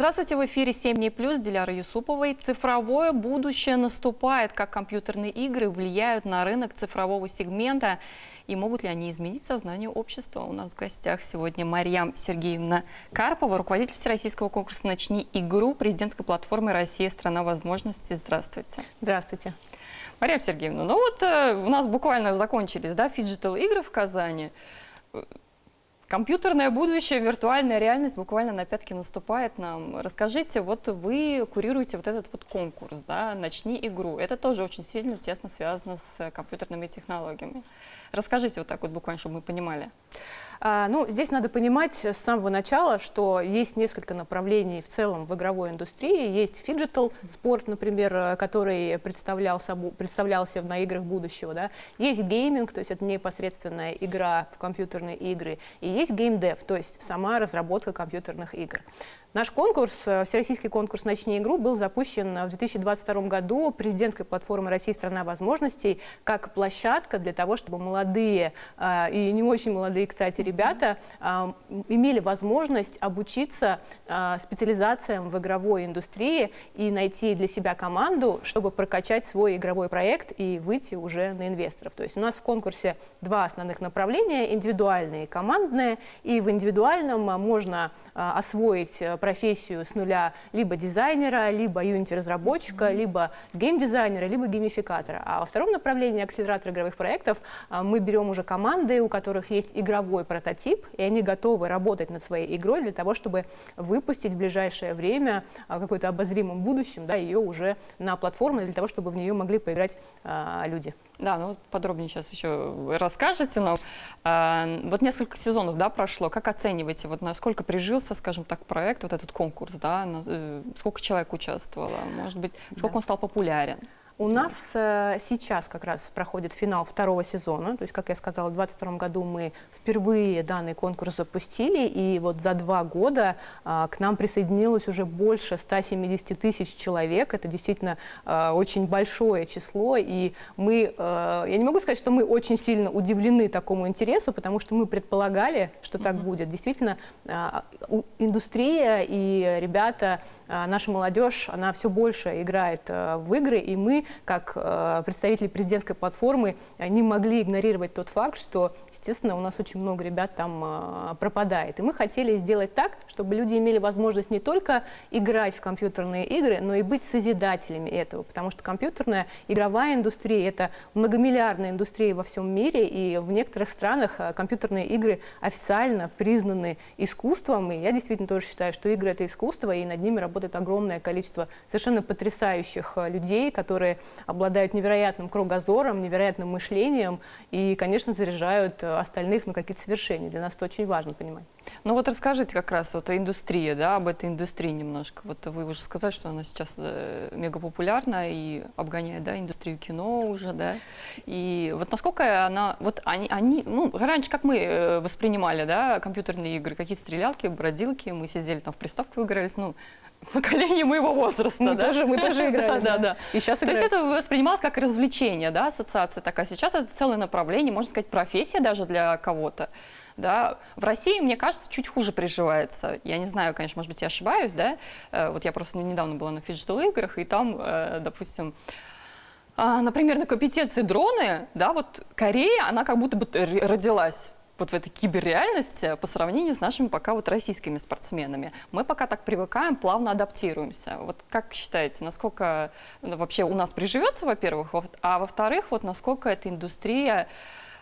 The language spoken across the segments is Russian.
Здравствуйте, в эфире 7 дней плюс, Диляра Юсуповой. Цифровое будущее наступает. Как компьютерные игры влияют на рынок цифрового сегмента и могут ли они изменить сознание общества? У нас в гостях сегодня Марьям Сергеевна Карпова, руководитель всероссийского конкурса «Начни игру» президентской платформы «Россия. Страна возможностей». Здравствуйте. Здравствуйте. Марьям Сергеевна, ну вот у нас буквально закончились, да, фиджитал-игры в Казани. Компьютерное будущее, виртуальная реальность буквально на пятки наступает нам. Расскажите, вот вы курируете вот этот вот конкурс, да, «Начни игру». Это тоже очень сильно, тесно связано с компьютерными технологиями. Расскажите вот так вот буквально, чтобы мы понимали. Ну, здесь надо понимать с самого начала, что есть несколько направлений в целом в игровой индустрии. Есть фиджитал спорт, например, который представлялся на играх будущего. Да? Есть гейминг, то есть это непосредственная игра в компьютерные игры. И есть геймдев, то есть сама разработка компьютерных игр. Наш конкурс, всероссийский конкурс «Начни игру», был запущен в 2022 году президентской платформой «Россия. Страна возможностей» как площадка для того, чтобы молодые и не очень молодые, кстати, ребята имели возможность обучиться специализациям в игровой индустрии и найти для себя команду, чтобы прокачать свой игровой проект и выйти уже на инвесторов. То есть у нас в конкурсе два основных направления – индивидуальное и командное. И в индивидуальном можно освоить профессию с нуля либо дизайнера, либо юнити-разработчика, либо геймдизайнера, либо геймификатора. А во втором направлении акселератора игровых проектов мы берем уже команды, у которых есть игровой прототип, и они готовы работать над своей игрой для того, чтобы выпустить в ближайшее время, в каком-то обозримом будущем, да, ее уже на платформу, для того, чтобы в нее могли поиграть люди. Да, ну вот подробнее сейчас еще расскажете нам. Вот несколько сезонов, да, прошло. Как оцениваете, вот насколько прижился, скажем так, проект, вот этот конкурс, да, сколько человек участвовало, может быть, сколько он стал популярен? У нас сейчас как раз проходит финал второго сезона. То есть, как я сказала, в 2022 году мы впервые данный конкурс запустили. И вот за 2 года к нам присоединилось уже больше 170 тысяч человек. Это действительно очень большое число. И мы, я не могу сказать, что мы очень сильно удивлены такому интересу, потому что мы предполагали, что так будет. Действительно, индустрия и ребята, наша молодежь, она все больше играет в игры. И мы, как представители президентской платформы, не могли игнорировать тот факт, что, естественно, у нас очень много ребят там пропадает. И мы хотели сделать так, чтобы люди имели возможность не только играть в компьютерные игры, но и быть созидателями этого. Потому что компьютерная игровая индустрия – это многомиллиардная индустрия во всем мире, и в некоторых странах компьютерные игры официально признаны искусством. И я действительно тоже считаю, что игры – это искусство, и над ними работает огромное количество совершенно потрясающих людей, которые обладают невероятным кругозором, невероятным мышлением и, конечно, заряжают остальных на какие-то свершения. Для нас это очень важно понимать. Ну вот расскажите как раз вот о индустрии, да, об этой индустрии немножко. Вот вы уже сказали, что она сейчас мега популярна и обгоняет, да, индустрию кино уже, да. И вот насколько она, вот они, ну, раньше как мы воспринимали, да, компьютерные игры, какие-то стрелялки, бродилки, мы сидели там в приставку игрались, ну, поколение моего возраста. Мы тоже играли. Да. И сейчас То есть это воспринималось как развлечение, да, ассоциация такая. Сейчас это целое направление, можно сказать, профессия даже для кого-то. Да. В России, мне кажется, чуть хуже приживается. Я не знаю, конечно, может быть, я ошибаюсь, да. Вот я просто недавно была на фиджитал-играх, и там, допустим, например, на компетенции дроны, да, вот Корея, она как будто бы родилась вот в этой киберреальности по сравнению с нашими пока вот российскими спортсменами. Мы пока так привыкаем, плавно адаптируемся. Вот как считаете, насколько вообще у нас приживется, во-первых, а во-вторых, вот насколько эта индустрия,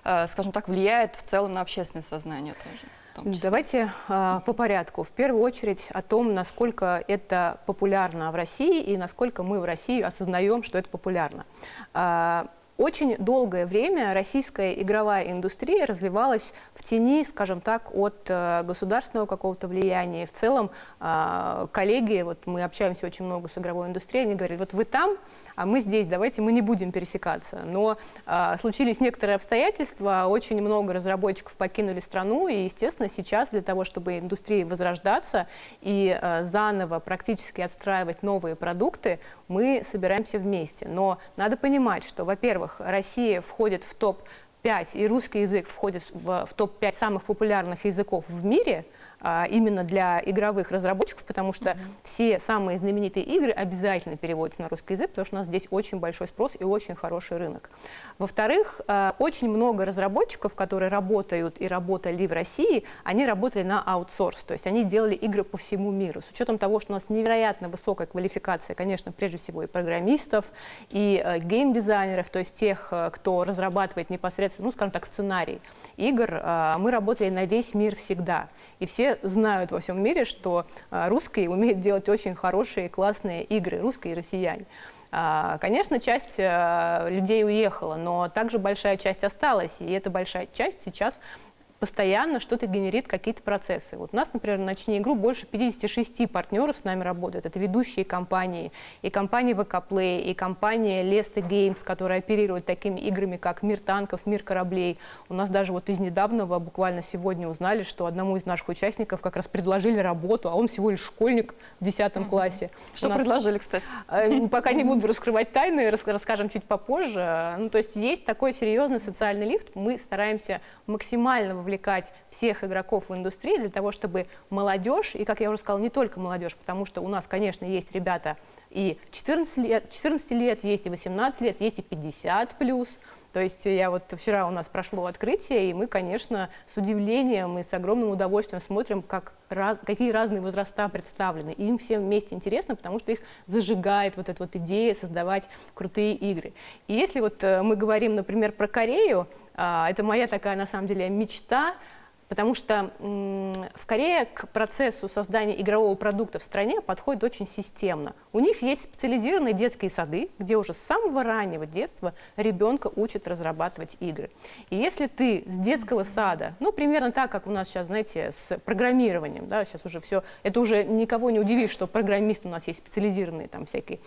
скажем так, влияет в целом на общественное сознание тоже? Давайте по порядку. В первую очередь о том, насколько это популярно в России и насколько мы в России осознаем, что это популярно. Очень долгое время российская игровая индустрия развивалась в тени, скажем так, от государственного какого-то влияния. В целом, коллеги, вот мы общаемся очень много с игровой индустрией, они говорят, вот вы там, а мы здесь, давайте мы не будем пересекаться. Но случились некоторые обстоятельства, очень много разработчиков покинули страну, и, естественно, сейчас для того, чтобы индустрии возрождаться и заново практически отстраивать новые продукты, мы собираемся вместе. Но надо понимать, что, во-первых, Россия входит в топ-5, и русский язык входит в топ-5 самых популярных языков в мире, именно для игровых разработчиков, потому что все самые знаменитые игры обязательно переводятся на русский язык, потому что у нас здесь очень большой спрос и очень хороший рынок. Во-вторых, очень много разработчиков, которые работают и работали в России, они работали на аутсорс, то есть они делали игры по всему миру. С учетом того, что у нас невероятно высокая квалификация, конечно, прежде всего и программистов, и геймдизайнеров, то есть тех, кто разрабатывает непосредственно, ну, скажем так, сценарий игр, мы работали на весь мир всегда. И все знают во всем мире, что русские умеют делать очень хорошие, классные игры, русские и россияне. Конечно, часть людей уехала, но также большая часть осталась, и эта большая часть сейчас постоянно что-то генерит, какие-то процессы. Вот у нас, например, на «Начни игру» больше 56 партнеров с нами работают. Это ведущие компании, и компания VK Play, и компания Leste Games, которая оперирует такими играми, как «Мир танков», «Мир кораблей». У нас даже вот из недавнего, буквально сегодня узнали, что одному из наших участников как раз предложили работу, а он всего лишь школьник в 10 классе. Что предложили, кстати? Пока не буду раскрывать тайны, расскажем чуть попозже. Ну, то есть есть такой серьезный социальный лифт. Мы стараемся максимально вовлекать всех игроков в индустрии для того, чтобы молодежь, и, как я уже сказала, не только молодежь, потому что у нас, конечно, есть ребята и 14 лет, есть и 18 лет, есть и 50 плюс. То есть вчера у нас прошло открытие, и мы, конечно, с удивлением и с огромным удовольствием смотрим, какие разные возраста представлены. И им всем вместе интересно, потому что их зажигает вот эта вот идея создавать крутые игры. И если мы говорим, например, про Корею, это моя такая, на самом деле, мечта, потому что в Корее к процессу создания игрового продукта в стране подходит очень системно. У них есть специализированные детские сады, где уже с самого раннего детства ребенка учат разрабатывать игры. И если ты с детского сада, ну, примерно так, как у нас сейчас, знаете, с программированием, да, сейчас уже все, это уже никого не удивит, что программисты у нас есть специализированные там всякие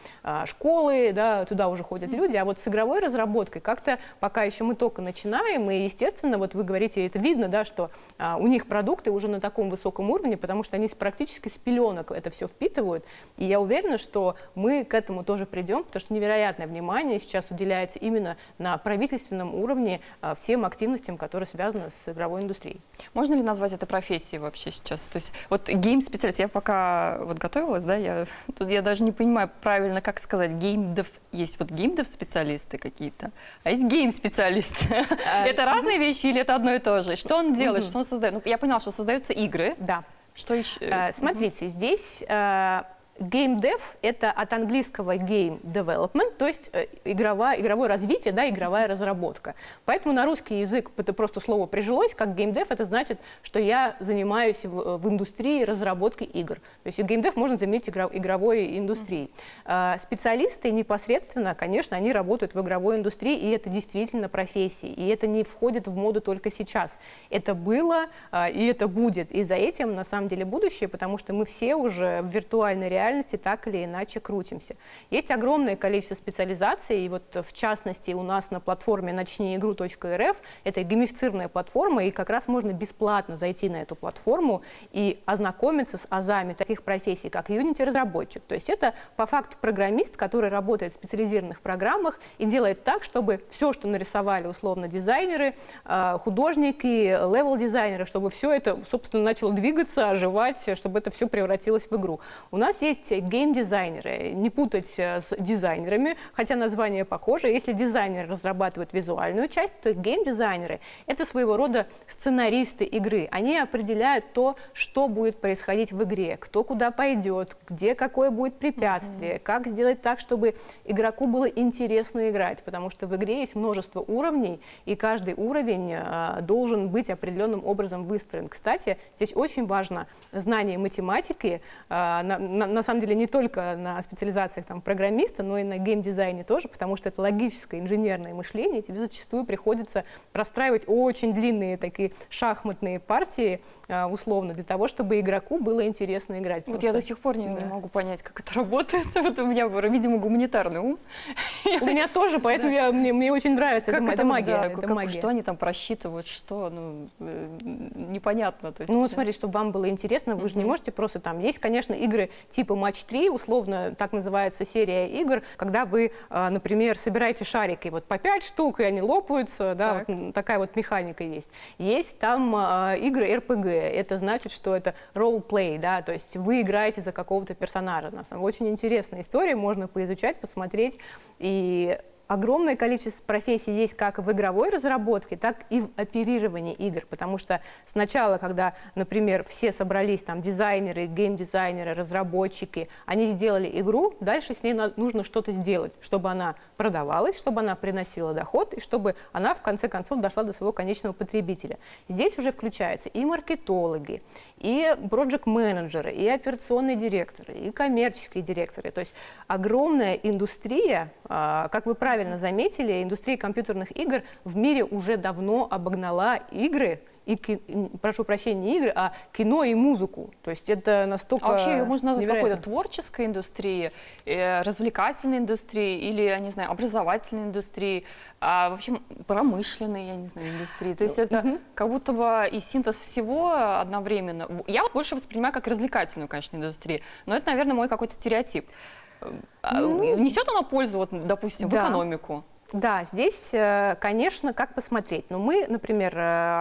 школы, да, туда уже ходят люди, а вот с игровой разработкой как-то пока еще мы только начинаем, и, естественно, вот вы говорите, это видно, да, что у них продукты уже на таком высоком уровне, потому что они практически с пеленок это все впитывают. И я уверена, что мы к этому тоже придем, потому что невероятное внимание сейчас уделяется именно на правительственном уровне всем активностям, которые связаны с игровой индустрией. Можно ли назвать это профессией вообще сейчас? То есть вот гейм-специалист, я пока вот готовилась, да, я даже не понимаю правильно, как сказать, геймдев, есть вот геймдев-специалисты какие-то, а есть гейм-специалисты. Это разные вещи или это одно и то же? Что он делает, что он создает? Ну, я поняла, что создаются игры. Да. Что еще? Смотрите, здесь Game Dev — это от английского Game Development, то есть игровое развитие, да, игровая разработка. Поэтому на русский язык это просто слово прижилось, как Game Dev, это значит, что я занимаюсь в индустрии разработкой игр. То есть Game Dev можно заменить игровой индустрией. Специалисты непосредственно, конечно, они работают в игровой индустрии, и это действительно профессии, и это не входит в моду только сейчас. Это было, и это будет, и за этим, на самом деле, будущее, потому что мы все уже в виртуальной реальности так или иначе крутимся. Есть огромное количество специализаций, и вот в частности у нас на платформе начниигру.рф это геймифицированная платформа, и как раз можно бесплатно зайти на эту платформу и ознакомиться с азами таких профессий, как Unity-разработчик. То есть это по факту программист, который работает в специализированных программах и делает так, чтобы все, что нарисовали условно дизайнеры, художники, левел-дизайнеры, чтобы все это, собственно, начало двигаться, оживать, чтобы это все превратилось в игру. У нас есть гейм-дизайнеры, не путать с дизайнерами, хотя название похоже. Если дизайнеры разрабатывают визуальную часть, то гейм-дизайнеры — это своего рода сценаристы игры. Они определяют то, что будет происходить в игре, кто куда пойдет, где какое будет препятствие, как сделать так, чтобы игроку было интересно играть, потому что в игре есть множество уровней, и каждый уровень должен быть определенным образом выстроен. Кстати, здесь очень важно знание математики, на самом деле не только на специализациях программиста, но и на геймдизайне тоже, потому что это логическое инженерное мышление, и тебе зачастую приходится простраивать очень длинные такие шахматные партии, условно, для того, чтобы игроку было интересно играть. Вот я до сих пор не могу понять, как это работает. Вот у меня, видимо, гуманитарный ум. У меня тоже, поэтому мне очень нравится. Это магия. Что они там просчитывают, что, непонятно. Ну вот смотри, чтобы вам было интересно, вы же не можете просто есть, конечно, игры типа типа Матч 3, условно, так называется серия игр, когда вы, например, собираете шарики, вот по 5 штук, и они лопаются, да, вот такая вот механика есть. Есть там игры RPG, это значит, что это role-play, да, то есть вы играете за какого-то персонажа. На самом деле очень интересная история, можно поизучать, посмотреть, и огромное количество профессий есть как в игровой разработке, так и в оперировании игр, потому что сначала, когда, например, все собрались, там, дизайнеры, геймдизайнеры, разработчики, они сделали игру, дальше с ней нужно что-то сделать, чтобы она продавалась, чтобы она приносила доход, и чтобы она, в конце концов, дошла до своего конечного потребителя. Здесь уже включаются и маркетологи, и проект-менеджеры, и операционные директоры, и коммерческие директоры, то есть огромная индустрия, как вы правильно заметили, индустрия компьютерных игр в мире уже давно обогнала игры, прошу прощения, не игры, а кино и музыку. То есть это настолько вообще ее можно назвать невероятно. какой-то творческой индустрией, развлекательной индустрией или, я не знаю, образовательной индустрией, в общем, промышленной, я не знаю, индустрии. То есть это как будто бы и синтез всего одновременно. Я вот больше воспринимаю как развлекательную, конечно, индустрию, но это, наверное, мой какой-то стереотип. Несет она пользу, вот, допустим, в экономику? Да, здесь, конечно, как посмотреть. Но мы, например,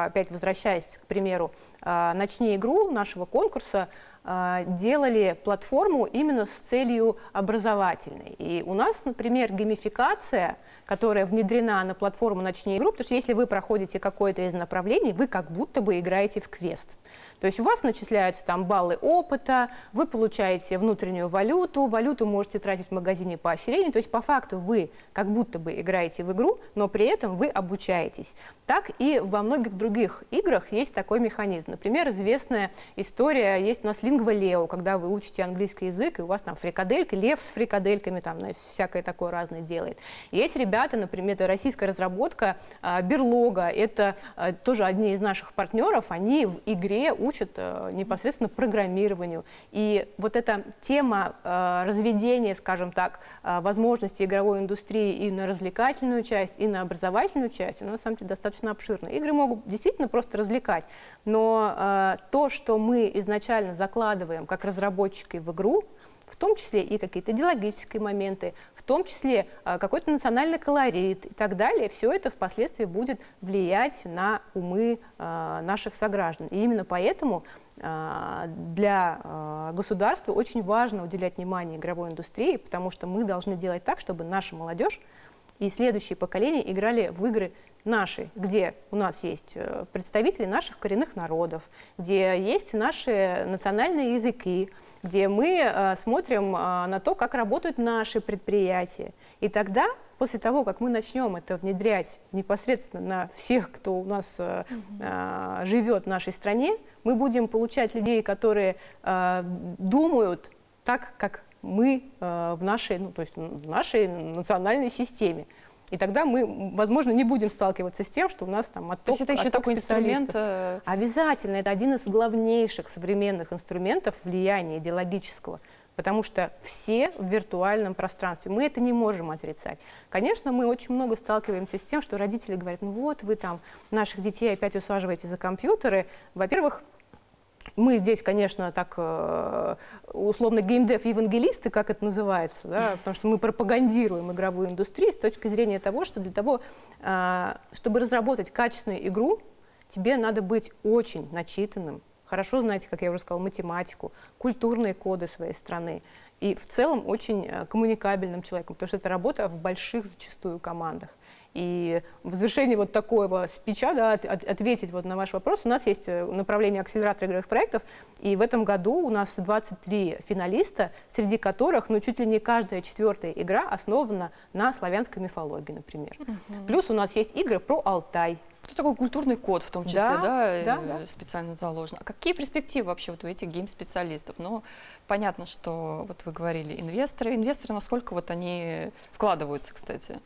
опять возвращаясь, к примеру, «Начни игру» нашего конкурса, делали платформу именно с целью образовательной. И у нас, например, геймификация, которая внедрена на платформу «Начни игру», потому что если вы проходите какое-то из направлений, вы как будто бы играете в квест. То есть у вас начисляются там баллы опыта, вы получаете внутреннюю валюту, валюту можете тратить в магазине поощрений. То есть по факту вы как будто бы играете в игру, но при этом вы обучаетесь. Так и во многих других играх есть такой механизм. Например, известная история есть у нас Lingua-Leo, когда вы учите английский язык, и у вас там фрикадельки, лев с фрикадельками, там всякое такое разное делает. Есть ребята, например, это российская разработка Берлога, это тоже одни из наших партнеров, они в игре учат непосредственно программированию. И вот эта тема разведения, скажем так, возможностей игровой индустрии и на развлекательную часть, и на образовательную часть, она на самом деле достаточно обширна. Игры могут действительно просто развлекать, но то, что мы изначально закладываем как разработчики в игру, в том числе и какие-то идеологические моменты, в том числе какой-то национальный колорит и так далее, все это впоследствии будет влиять на умы наших сограждан. И именно поэтому для государства очень важно уделять внимание игровой индустрии, потому что мы должны делать так, чтобы наша молодежь и следующие поколения играли в игры наши, где у нас есть представители наших коренных народов, где есть наши национальные языки, где мы смотрим на то, как работают наши предприятия. И тогда, после того, как мы начнем это внедрять непосредственно на всех, кто у нас живет в нашей стране, мы будем получать людей, которые думают так, как мы в нашей, то есть в нашей национальной системе. И тогда мы, возможно, не будем сталкиваться с тем, что у нас там отток. То есть это еще такой инструмент? Обязательно. Это один из главнейших современных инструментов влияния идеологического. Потому что все в виртуальном пространстве. Мы это не можем отрицать. Конечно, мы очень много сталкиваемся с тем, что родители говорят, ну вот вы там наших детей опять усаживаете за компьютеры. Во-первых, мы здесь, конечно, так условно геймдев-евангелисты, как это называется, да, потому что мы пропагандируем игровую индустрию с точки зрения того, что для того, чтобы разработать качественную игру, тебе надо быть очень начитанным, хорошо знаете, как я уже сказала, математику, культурные коды своей страны и в целом очень коммуникабельным человеком, потому что это работа в больших зачастую командах. И в завершении вот такого спича, да, ответить вот на ваш вопрос, у нас есть направление акселератора игровых проектов, и в этом году у нас 23 финалиста, среди которых, ну, чуть ли не каждая четвертая игра основана на славянской мифологии, например. Плюс у нас есть игры про Алтай. Это такой культурный код в том числе, да, специально заложен. А какие перспективы вообще вот у этих гейм-специалистов? Ну, понятно, что вот вы говорили инвесторы. Инвесторы, насколько вот они вкладываются, кстати,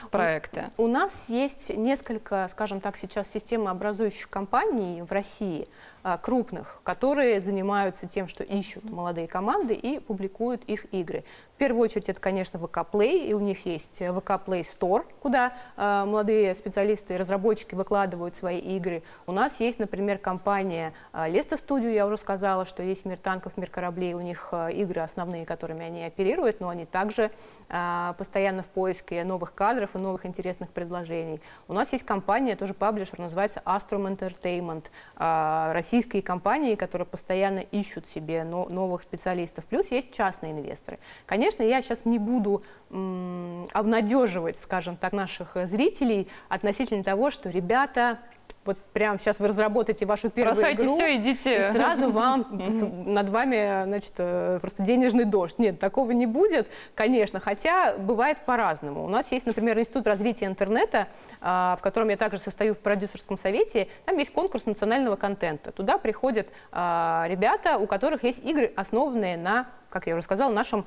в проекты? У нас есть несколько, скажем так, сейчас системообразующих компаний в России, крупных, которые занимаются тем, что ищут молодые команды и публикуют их игры. первую очередь это, конечно, ВК Play, и у них есть ВК Play Store, куда молодые специалисты и разработчики выкладывают свои игры. У нас есть, например, компания Lesto Studio, я уже сказала, что есть «Мир танков», «Мир кораблей», у них игры основные, которыми они оперируют, но они также постоянно в поиске новых кадров и новых интересных предложений. У нас есть компания, тоже паблишер, называется Astrum Entertainment, российские компании, которые постоянно ищут себе новых специалистов. Плюс есть частные инвесторы. Конечно, я сейчас не буду обнадеживать, скажем так, наших зрителей относительно того, что ребята, вот прямо сейчас вы разработаете вашу первую Бросайте игру, все, идите. и сразу вам над вами, значит, просто денежный дождь. Нет, такого не будет, конечно, хотя бывает по-разному. У нас есть, например, Институт развития интернета, в котором я также состою в продюсерском совете. Там есть конкурс национального контента. Туда приходят ребята, у которых есть игры, основанные на, как я уже сказала, нашем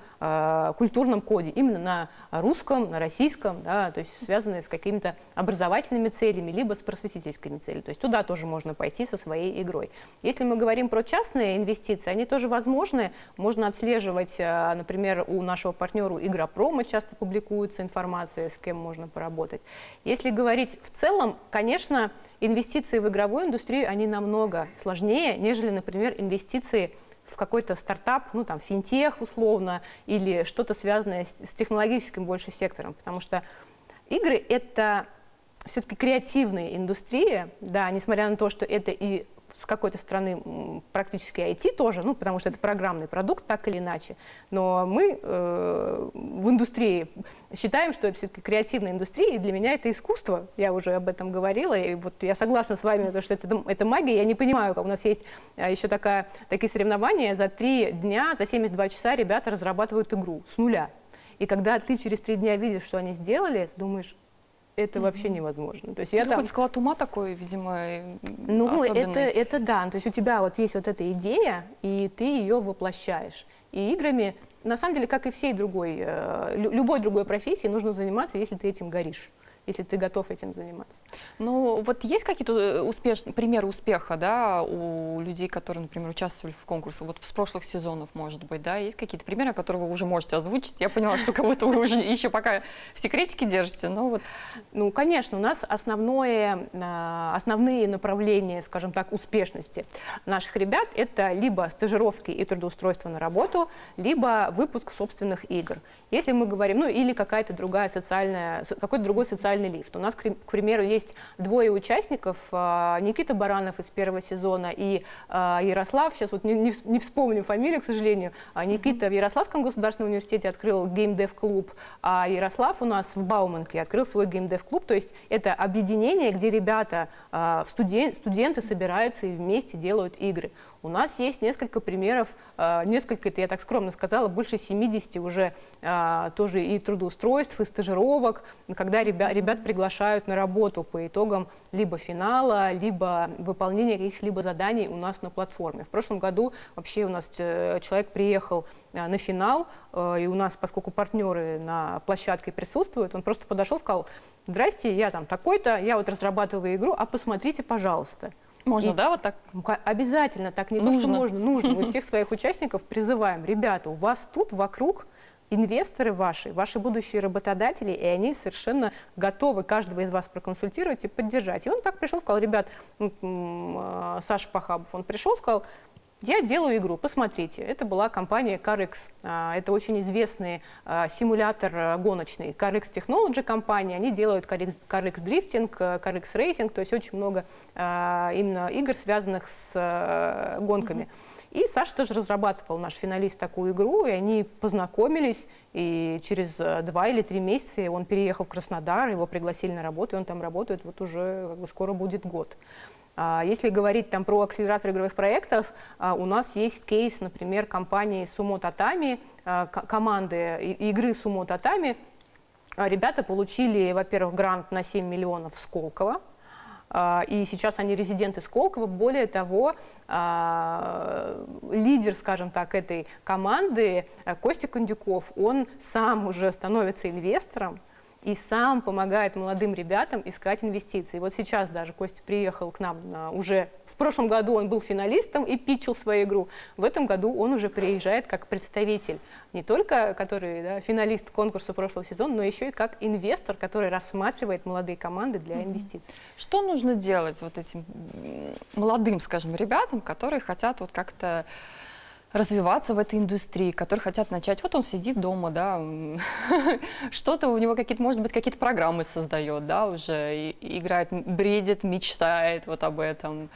культурном коде, именно на русском, на российском, да, то есть связанные с какими-то образовательными целями, либо с просветительскими целями. То есть туда тоже можно пойти со своей игрой. Если мы говорим про частные инвестиции, они тоже возможны. Можно отслеживать, например, у нашего партнера Игропрома часто публикуется информация, с кем можно поработать. Если говорить в целом, конечно, инвестиции в игровую индустрию, они намного сложнее, нежели, например, инвестиции в какой-то стартап, ну там финтех условно, или что-то связанное с технологическим больше сектором, потому что игры — это все-таки креативная индустрия, да, несмотря на то, что это и с какой-то стороны практически IT тоже, ну, потому что это программный продукт, так или иначе. Но мы в индустрии считаем, что это все-таки креативная индустрия, и для меня это искусство. Я уже об этом говорила, и вот я согласна с вами, что это магия. Я не понимаю, как у нас есть еще такие соревнования. За 3 дня, за 72 часа ребята разрабатывают игру с нуля. И когда ты через 3 дня видишь, что они сделали, думаешь, это вообще невозможно. То есть я какой-то склад ума такой, видимо, ну, особенный. это да. То есть у тебя вот есть вот эта идея, и ты ее воплощаешь. И играми, на самом деле, как и всей другой, любой другой профессии, нужно заниматься, если ты этим горишь, если ты готов этим заниматься. Ну, вот есть какие-то примеры успеха, да, у людей, которые, например, участвовали в конкурсах, вот с прошлых сезонов, может быть, да, есть какие-то примеры, которые вы уже можете озвучить? Я поняла, что кого-то вы уже еще пока в секретике держите, но вот... Ну, конечно, у нас основные направления, скажем так, успешности наших ребят — это либо стажировки и трудоустройство на работу, либо выпуск собственных игр. Если мы говорим, ну, или какая-то другая какой-то другой социальный лифт. У нас, к примеру, есть 2 участников, Никита Баранов из первого сезона и Ярослав, сейчас вот не вспомню фамилию, к сожалению. Никита в Ярославском государственном университете открыл геймдев-клуб, а Ярослав у нас в Бауманке открыл свой геймдев-клуб. То есть это объединение, где ребята, студенты собираются и вместе делают игры. У нас есть несколько примеров, это я так скромно сказала, больше 70 уже тоже и трудоустройств, и стажировок, когда ребят приглашают на работу по итогам либо финала, либо выполнения каких-либо заданий у нас на платформе. В прошлом году вообще у нас человек приехал на финал, и у нас, поскольку партнеры на площадке присутствуют, он просто подошел и сказал: «Здрасте, я там такой-то, я вот разрабатываю игру, а посмотрите, пожалуйста». Можно, да, вот так? Обязательно, так не то, что нужно. Мы всех своих участников призываем: ребята, у вас тут вокруг инвесторы ваши будущие работодатели, и они совершенно готовы каждого из вас проконсультировать и поддержать. И он так пришел, сказал: ребят, Саша Пахабов, он пришел, сказал: я делаю игру, посмотрите. Это была компания CarX. Это очень известный симулятор гоночный. CarX Technology компания. Они делают CarX Drifting, CarX Racing, то есть очень много именно игр, связанных с гонками. И Саша тоже разрабатывал, наш финалист, такую игру, и они познакомились, и через 2 или 3 месяца он переехал в Краснодар, его пригласили на работу, и он там работает, вот уже скоро будет год. Если говорить там про акселератор игровых проектов, у нас есть кейс, например, компании Sumo Tatami, команды игры Sumo Tatami. Ребята получили, во-первых, грант на 7 миллионов в Сколково, и сейчас они резиденты Сколково. Более того, лидер, скажем так, этой команды, Костя Кондюков, он сам уже становится инвестором и сам помогает молодым ребятам искать инвестиции. Вот сейчас даже Костя приехал к нам уже В прошлом году он был финалистом и питчил свою игру. В этом году он уже приезжает как представитель, не только который, да, финалист конкурса прошлого сезона, но еще и как инвестор, который рассматривает молодые команды для инвестиций. Что нужно делать вот этим молодым, скажем, ребятам, которые хотят вот как-то развиваться в этой индустрии, которые хотят начать? Вот он сидит дома, да, что-то у него какие-то, может быть, какие-то программы создает, да, уже играет, бредит, мечтает вот об этом.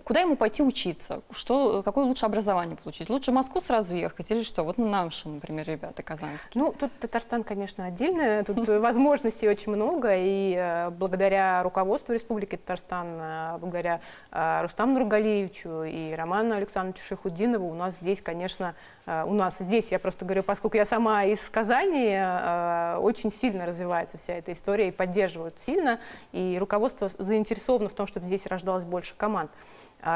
Куда ему пойти учиться? Какое лучше образование получить? Лучше в Москву сразу ехать или что? Вот наши, например, ребята казанские. Ну, тут Татарстан, конечно, отдельно, тут возможностей очень много, и благодаря руководству Республики Татарстан, благодаря Рустаму Нургалиевичу и Роману Александровичу Шайхутдинову у нас здесь, конечно, я просто говорю, поскольку я сама из Казани, очень сильно развивается вся эта история и поддерживают сильно, и руководство заинтересовано в том, чтобы здесь рождалось больше команд.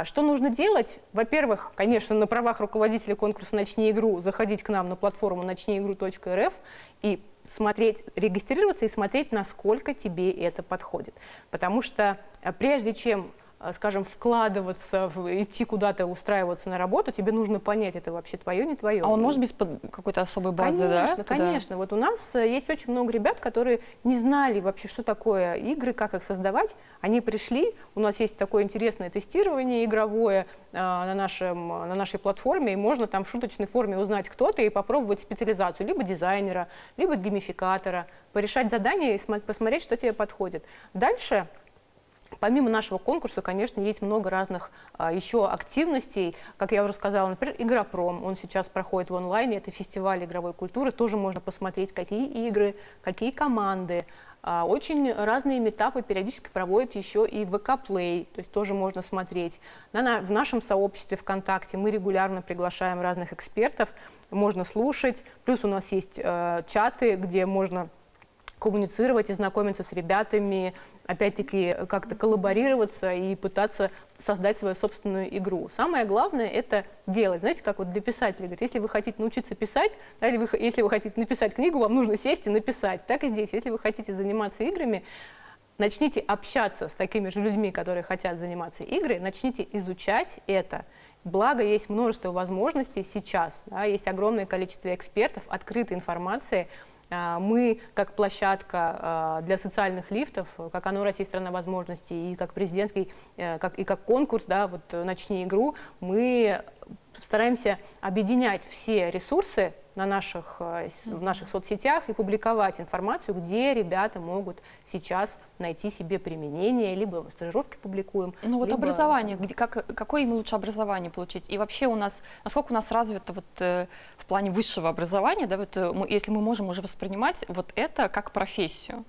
Что нужно делать? Во-первых, конечно, на правах руководителя конкурса «Начни игру» заходить к нам на платформу начниигру.рф и смотреть, регистрироваться и смотреть, насколько тебе это подходит. Потому что прежде чем, скажем, вкладываться, идти куда-то, устраиваться на работу, тебе нужно понять, это вообще твое, не твое. А он может без какой-то особой базы, да? Конечно, конечно. Вот у нас есть очень много ребят, которые не знали вообще, что такое игры, как их создавать. Они пришли, у нас есть такое интересное тестирование игровое на нашей платформе, и можно там в шуточной форме узнать, кто ты, и попробовать специализацию либо дизайнера, либо геймификатора, порешать задания и посмотреть, что тебе подходит. Дальше, помимо нашего конкурса, конечно, есть много разных еще активностей. Как я уже сказала, например, Игропром, он сейчас проходит в онлайне, это фестиваль игровой культуры, тоже можно посмотреть, какие игры, какие команды. Очень разные митапы периодически проводят еще и ВК Play, то есть тоже можно смотреть. В нашем сообществе ВКонтакте мы регулярно приглашаем разных экспертов, можно слушать. Плюс у нас есть чаты, где можно коммуницировать и знакомиться с ребятами, опять-таки как-то коллаборироваться и пытаться создать свою собственную игру. Самое главное — это делать. Знаете, как вот для писателей говорят, если вы хотите научиться писать, да, или если вы хотите написать книгу, вам нужно сесть и написать. Так и здесь. Если вы хотите заниматься играми, начните общаться с такими же людьми, которые хотят заниматься игрой, начните изучать это. Благо, есть множество возможностей сейчас, да, есть огромное количество экспертов, открытой информации. Мы, как площадка для социальных лифтов, как ОНО «Россия – страна возможностей» и как президентский, как конкурс, да, вот «Начни игру», мы стараемся объединять все ресурсы в наших соцсетях и публиковать информацию, где ребята могут сейчас найти себе применение, либо стажировки публикуем. Ну вот либо... образование, какое им лучше образование получить? И вообще насколько у нас развито вот, в плане высшего образования, да, вот, если мы можем уже воспринимать вот это как профессию?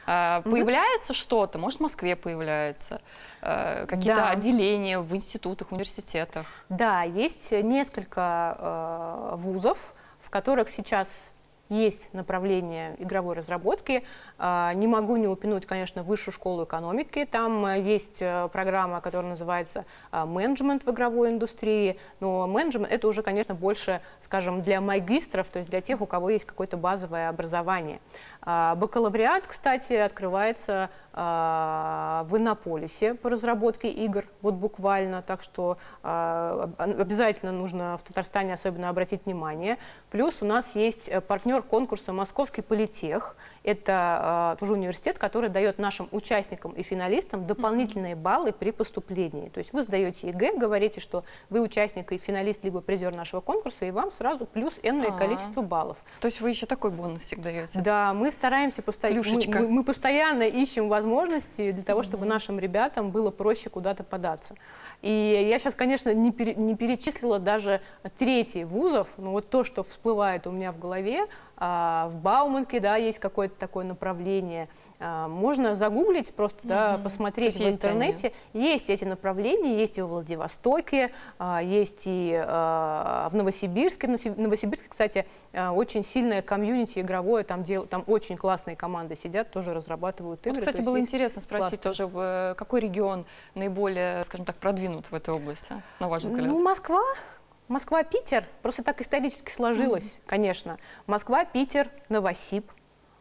Появляется что-то, может, в Москве появляется, какие-то отделения в институтах, в университетах? Да, есть несколько вузов, в которых сейчас есть направление игровой разработки. Не могу не упомянуть, конечно, Высшую школу экономики. Там есть программа, которая называется «Менеджмент в игровой индустрии». Но менеджмент — это уже, конечно, больше, скажем, для магистров, то есть для тех, у кого есть какое-то базовое образование. Бакалавриат, кстати, открывается в Иннополисе по разработке игр, вот буквально, так что обязательно нужно в Татарстане особенно обратить внимание. Плюс у нас есть партнер конкурса «Московский политех». Это тоже университет, который дает нашим участникам и финалистам дополнительные баллы при поступлении. То есть вы сдаете ЕГЭ, говорите, что вы участник и финалист, либо призер нашего конкурса, и вам сразу плюс энное количество баллов. То есть вы еще такой бонусик даете? Да, мы стараемся, мы постоянно ищем возможности для того, чтобы нашим ребятам было проще куда-то податься. И я сейчас, конечно, не перечислила даже третий вузов, но вот то, что всплывает у меня в голове, в Бауманке, да, есть какое-то такое направление. Можно загуглить, просто да, посмотреть в интернете. Есть эти направления, есть и во Владивостоке, есть и в Новосибирске. В Новосибирске, кстати, очень сильное комьюнити игровое, там очень классные команды сидят, тоже разрабатывают игры. Вот, кстати, было интересно спросить тоже, какой регион наиболее, скажем так, продвинут в этой области, на ваш взгляд? Ну, Москва, Питер, просто так исторически сложилось, конечно. Москва, Питер, Новосиб.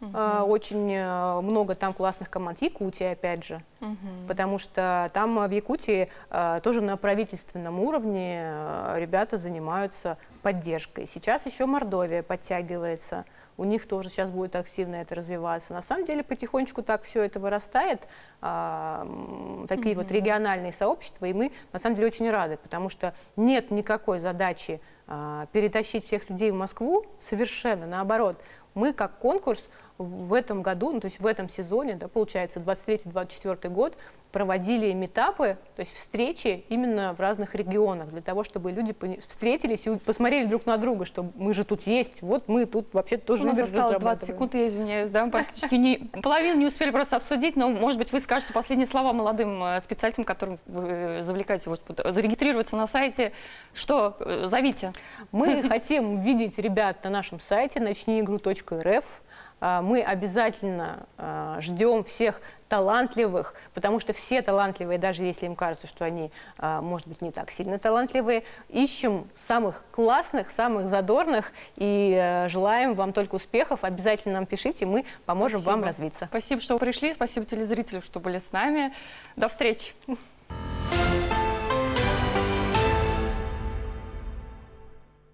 Очень много там классных команд. Якутия, опять же. Потому что там в Якутии тоже на правительственном уровне ребята занимаются поддержкой. Сейчас еще Мордовия подтягивается. У них тоже сейчас будет активно это развиваться. На самом деле потихонечку так все это вырастает, такие вот региональные сообщества, и мы на самом деле очень рады, потому что нет никакой задачи перетащить всех людей в Москву, совершенно наоборот. Мы как конкурс в этом году, ну, то есть в этом сезоне, да, получается, 23-24 год, проводили митапы, то есть встречи именно в разных регионах, для того, чтобы люди встретились и посмотрели друг на друга, что мы же тут есть, вот мы тут вообще тоже У нас игры осталось 20 разрабатываем. секунд, я извиняюсь, да, мы практически половину не успели просто обсудить, но, может быть, вы скажете последние слова молодым специалистам, которым вы завлекаете вот, зарегистрироваться на сайте. Что? Зовите. Мы хотим видеть ребят на нашем сайте начниигру.рф. Мы обязательно ждем всех талантливых, потому что все талантливые, даже если им кажется, что они, может быть, не так сильно талантливые, ищем самых классных, самых задорных и желаем вам только успехов. Обязательно нам пишите, мы поможем вам развиться. Спасибо, что вы пришли, спасибо телезрителям, что были с нами. До встречи.